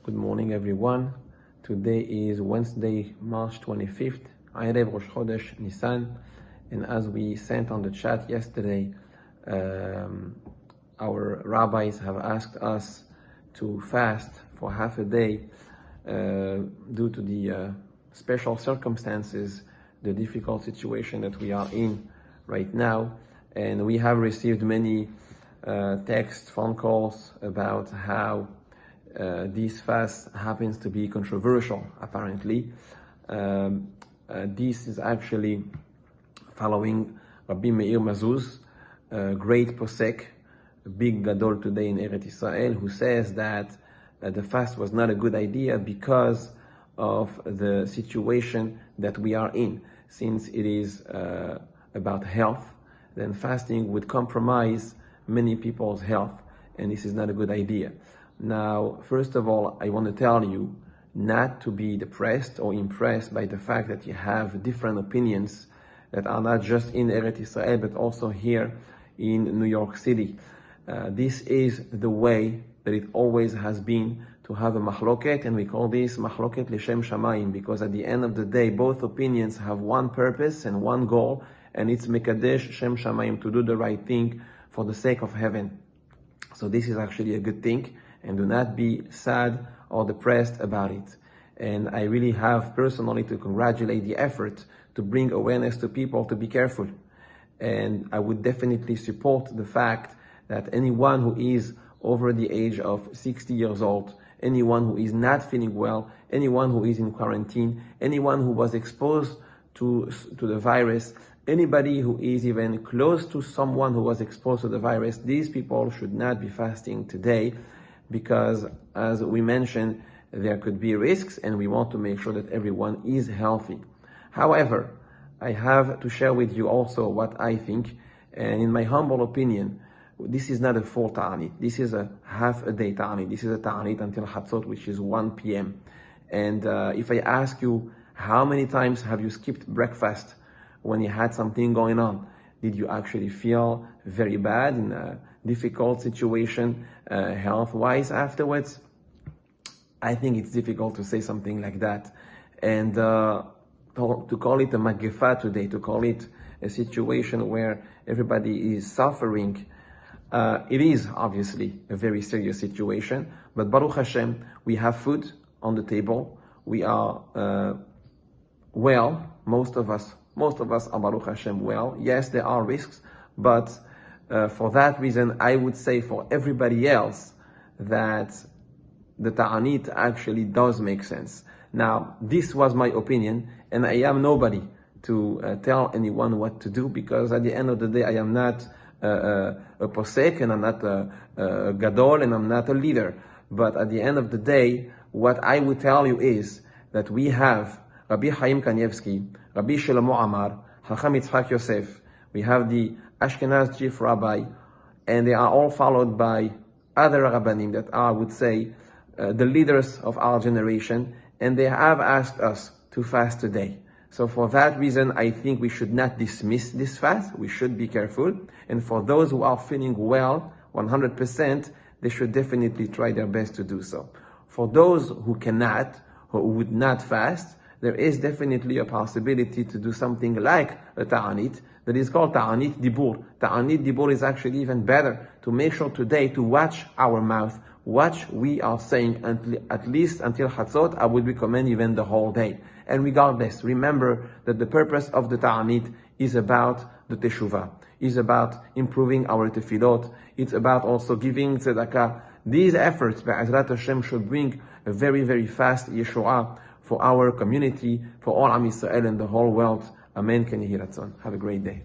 Good morning, everyone. Today is Wednesday, March 25th, Erev Rosh Hodesh, Nissan. And as we sent on the chat yesterday, our rabbis have asked us to fast for half a day due to the special circumstances, the difficult situation that we are in right now. And we have received many texts, phone calls about how this fast happens to be controversial, apparently. This is actually following Rabbi Meir Mazuz, a great posek, a big gadol today in Eretz Israel, who says that the fast was not a good idea because of the situation that we are in. Since it is about health, then fasting would compromise many people's health, and this is not a good idea. Now, first of all, I want to tell you not to be depressed or impressed by the fact that you have different opinions that are not just in Eretz Israel, but also here in New York City. This is the way that it always has been, to have a mahloket, and we call this mahloket l'shem shamayim, because at the end of the day, both opinions have one purpose and one goal, and it's mekadesh shem shamayim, to do the right thing for the sake of heaven. So this is actually a good thing, and do not be sad or depressed about it. And I really have personally to congratulate the effort to bring awareness to people to be careful. And I would definitely support the fact that anyone who is over the age of 60 years old, anyone who is not feeling well, anyone who is in quarantine, anyone who was exposed to the virus, anybody who is even close to someone who was exposed to the virus, these people should not be fasting today, because as we mentioned, there could be risks, and we want to make sure that everyone is healthy. However, I have to share with you also what I think, and in my humble opinion, this is not a full ta'anit. This is a half a day ta'anit. This is a ta'anit until Chatzot, which is 1 p.m. And if I ask you, how many times have you skipped breakfast when you had something going on? Did you actually feel very bad, in a difficult situation health-wise afterwards? I think it's difficult to say something like that. And to call it a magefa today, to call it a situation where everybody is suffering, it is obviously a very serious situation. But Baruch Hashem, we have food on the table. We are well, most of us are Baruch Hashem well. Yes, there are risks, but for that reason, I would say for everybody else that the ta'anit actually does make sense. Now, this was my opinion, and I am nobody to tell anyone what to do, because at the end of the day, I am not a posek, and I'm not a gadol, and I'm not a leader. But at the end of the day, what I would tell you is that we have Rabbi Chaim Kanievsky, Rabbi Shlomo Amar, Chacham Yitzchak Yosef, we have the Ashkenaz chief rabbi, and they are all followed by other rabbanim that are, I would say, the leaders of our generation, and they have asked us to fast today. So for that reason, I think we should not dismiss this fast. We should be careful. And for those who are feeling well, 100%, they should definitely try their best to do so. For those who cannot, who would not fast, there is definitely a possibility to do something like a ta'anit that is called ta'anit dibur. Ta'anit dibur is actually even better, to make sure today to watch our mouth, watch we are saying at least until Chatzot. I would recommend even the whole day. And regardless, remember that the purpose of the ta'anit is about the teshuvah, is about improving our tefillot, it's about also giving tzedakah. These efforts, Be'ezrat Hashem, should bring a very, very fast Yeshua for our community, for all Am Yisrael and the whole world. Amen. Ken Yehi Ratzon. Have a great day.